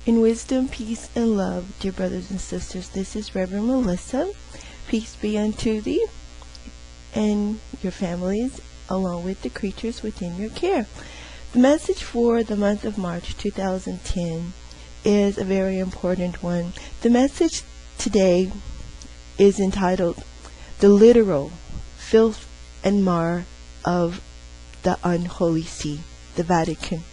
In wisdom, peace, and love, dear brothers and sisters, this is Reverend Melissa. Peace be unto thee and your families, along with the creatures within your care. The message for the month of March 2010 is a very important one. The message today is entitled, The Literal Filth and Mire of the Unholy See, the Vatican.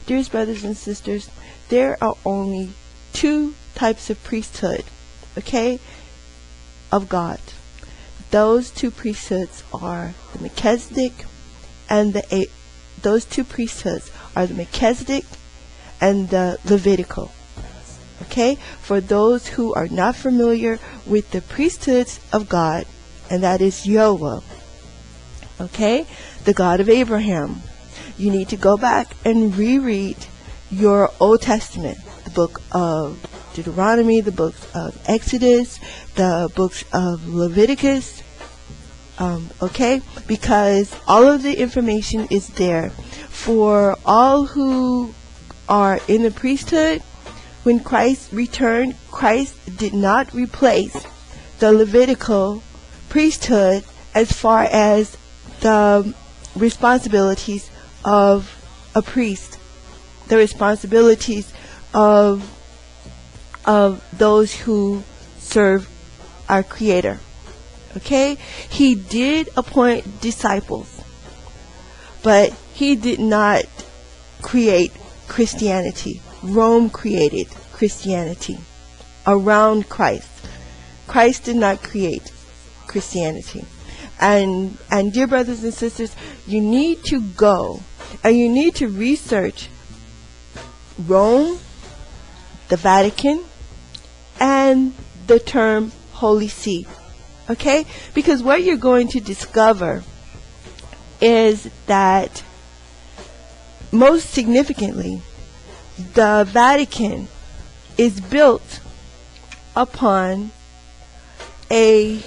Dearest brothers and sisters, there are only two types of priesthood, of God. Those two priesthoods are the Melchizedek and those two priesthoods are the Melchizedek and the Levitical. For those who are not familiar with the priesthoods of God, and that is Yahweh, the God of Abraham, you need to go back and reread your Old Testament, the book of Deuteronomy, the books of Exodus, the books of Leviticus, because all of the information is there. For all who are in the priesthood, when Christ returned, Christ did not replace the Levitical priesthood as far as the responsibilities of a priest, the responsibilities of those who serve our Creator. He did appoint disciples, but he did not create Christianity. Rome created Christianity around Christ. Christ did not create Christianity. And dear brothers and sisters, you need to go and you need to research Rome, the Vatican, and the term Holy See. Because what you're going to discover is that, most significantly, the Vatican is built upon an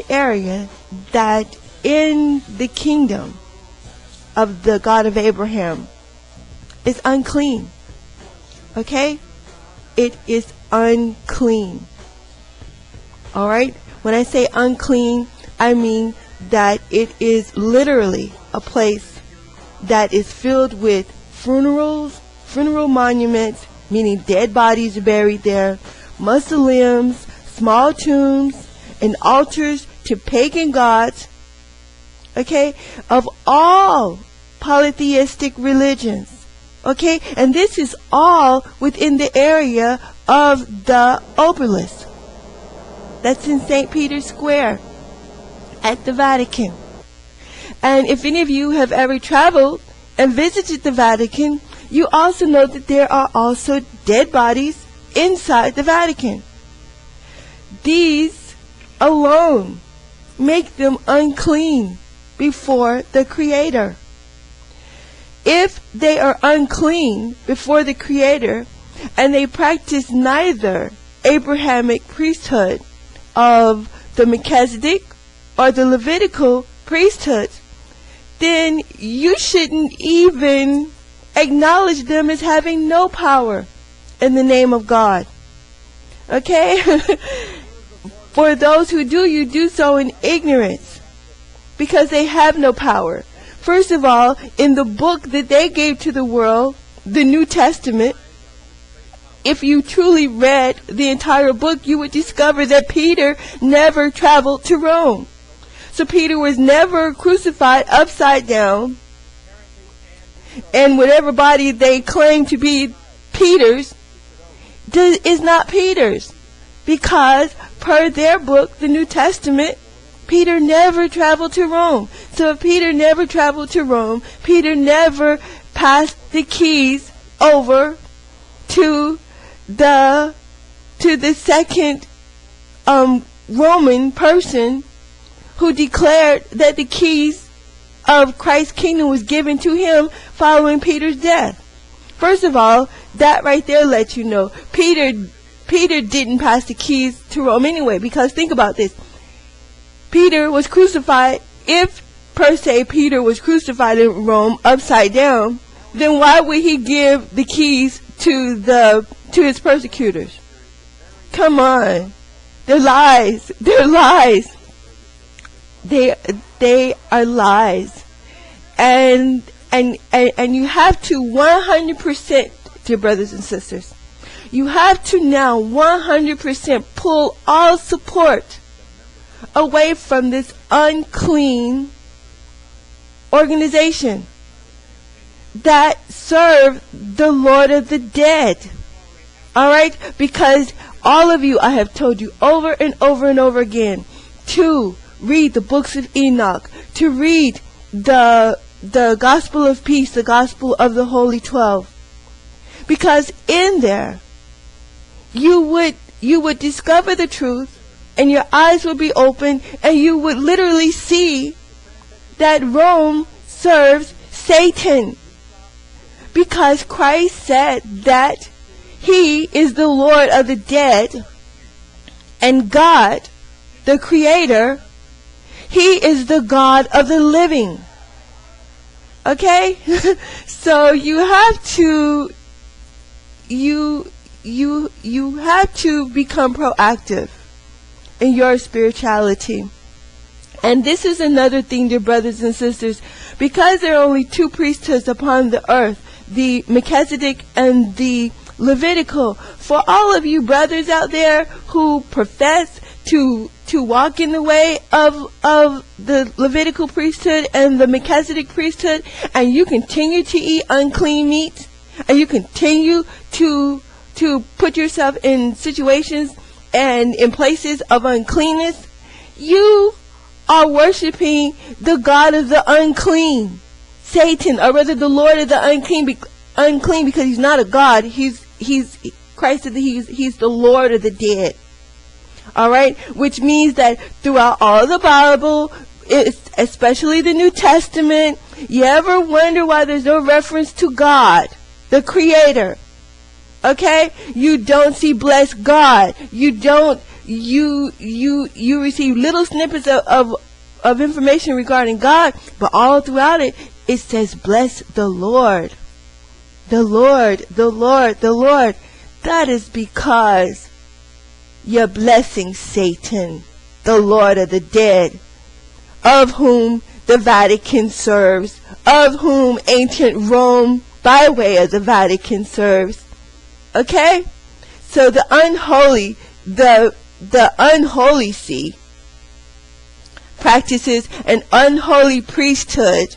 area that in the kingdom of the God of Abraham is unclean. It is unclean. Alright? When I say unclean, I mean that it is literally a place that is filled with funeral monuments, meaning dead bodies are buried there, mausoleums, small tombs, and altars to pagan gods, of all polytheistic religions, and this is all within the area of the obelisk that's in St. Peter's Square at the Vatican. And if any of you have ever traveled and visited the Vatican, you also know that there are also dead bodies inside the Vatican. These alone make them unclean before the Creator. If they are unclean before the Creator and they practice neither Abrahamic priesthood of the Melchizedek or the Levitical priesthood, then you shouldn't even acknowledge them as having no power in the name of God. For those who do, you do so in ignorance, because they have no power. First of all, in the book that they gave to the world, the New Testament, if you truly read the entire book, you would discover that Peter never traveled to Rome. So Peter was never crucified upside down, and whatever body they claim to be Peter's is not Peter's, because per their book, the New Testament, Peter never traveled to Rome. So if Peter never traveled to Rome, Peter never passed the keys over to the second Roman person who declared that the keys of Christ's kingdom was given to him following Peter's death. First of all, that right there lets you know Peter didn't pass the keys to Rome anyway, because think about this. Peter was crucified. If per se Peter was crucified in Rome upside down, then why would he give the keys to his persecutors. Come on. They're lies. They're lies. They are lies. And you have to 100%, dear brothers and sisters, you have to now 100% pull all support away from this unclean organization that serve the Lord of the dead. Alright? Because all of you, I have told you over and over and over again, to read the books of Enoch, to read the Gospel of Peace, the Gospel of the Holy 12. Because in there, you would discover the truth, and your eyes would be open, and you would literally see that Rome serves Satan. Because Christ said that He is the Lord of the dead, and God, the Creator, He is the God of the living. Okay? So you have to you have to become proactive in your spirituality. And this is another thing, dear brothers and sisters, because there are only two priesthoods upon the earth, the Melchizedek and the Levitical. For all of you brothers out there who profess to walk in the way of the Levitical priesthood and the Melchizedek priesthood, and you continue to eat unclean meat, and you continue to put yourself in situations and in places of uncleanness, you are worshiping the God of the unclean, Satan, or rather the Lord of the unclean, because He's not a God. He's Christ said that He's the Lord of the dead. Alright? Which means that throughout all the Bible, especially the New Testament, you ever wonder why there's no reference to God, the Creator? Okay? You don't see bless God. You don't, you receive little snippets of information regarding God, but all throughout it, it says bless the Lord. The Lord, the Lord, the Lord. That is because you're blessing Satan, the Lord of the dead, of whom the Vatican serves, of whom ancient Rome, by way of the Vatican, serves. Okay? So the unholy, the unholy see, practices an unholy priesthood.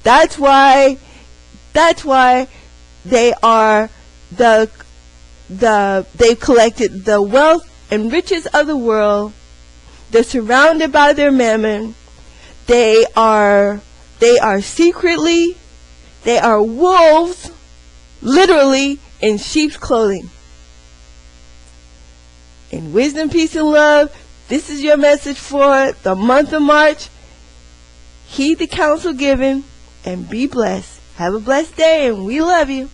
That's why they are they've collected the wealth and riches of the world. They're surrounded by their mammon. They are secretly, they are wolves, literally, in sheep's clothing. In wisdom, peace, and love, this is your message for the month of March. Heed the counsel given and be blessed. Have a blessed day, and we love you.